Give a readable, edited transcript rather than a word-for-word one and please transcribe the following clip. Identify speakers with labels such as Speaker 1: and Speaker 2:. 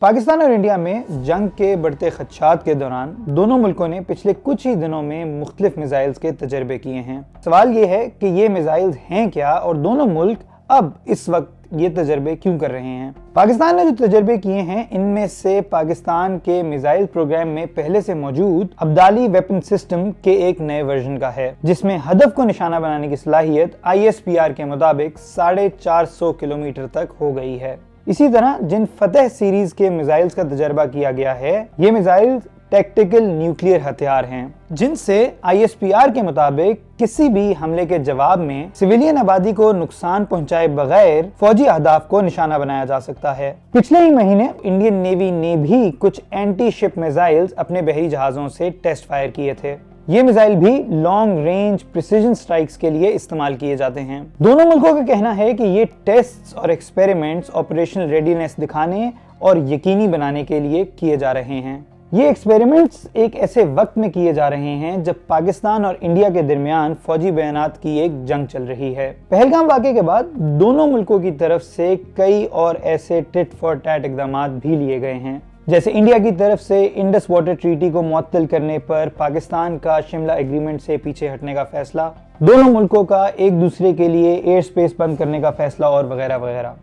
Speaker 1: पाकिस्तान और इंडिया में जंग के बढ़ते खदशात के दौरान दोनों मुल्कों ने पिछले कुछ ही दिनों में मुख्तलिफ मिसाइल्स के तजर्बे किए हैं। सवाल ये है कि ये मिसाइल्स हैं क्या और दोनों मुल्क अब इस वक्त ये तजर्बे क्यों कर रहे हैं। पाकिस्तान ने जो तजर्बे किए हैं इनमें से पाकिस्तान के मिसाइल प्रोग्राम में पहले से मौजूद अब्दाली वेपन सिस्टम के एक नए वर्जन का है, जिसमें हदफ को निशाना बनाने की सलाहियत ISPR के मुताबिक 450 किलोमीटर तक हो गई है। इसी तरह जिन फतेह सीरीज के मिसाइल्स का तजर्बा किया गया है, ये मिसाइल्स टैक्टिकल न्यूक्लियर हथियार हैं, जिनसे ISPR के मुताबिक किसी भी हमले के जवाब में सिविलियन आबादी को नुकसान पहुंचाए बगैर फौजी अहदाफ को निशाना बनाया जा सकता है। पिछले ही महीने इंडियन नेवी ने भी कुछ एंटी शिप मिसाइल्स अपने बहरी जहाजों से टेस्ट फायर किए थे। ये मिसाइल भी लॉन्ग रेंज प्रिसीजन स्ट्राइक्स के लिए इस्तेमाल किए जाते हैं। दोनों मुल्कों का कहना है कि ये टेस्ट्स और एक्सपेरिमेंट्स ऑपरेशनल रेडीनेस दिखाने और यकीनी बनाने के लिए किए जा रहे हैं। ये एक्सपेरिमेंट्स एक ऐसे वक्त में किए जा रहे हैं जब पाकिस्तान और इंडिया के दरमियान फौजी बयानात की एक जंग चल रही है। पहलगाम वाक़े के बाद दोनों मुल्कों की तरफ से कई और ऐसे टिट फॉर टैट इक़दामात भी लिए गए हैं, जैसे इंडिया की तरफ से इंडस वाटर ट्रीटी को मुअत्तल करने पर पाकिस्तान का शिमला एग्रीमेंट से पीछे हटने का फैसला, दोनों मुल्कों का एक दूसरे के लिए एयर स्पेस बंद करने का फैसला और वगैरह वगैरह।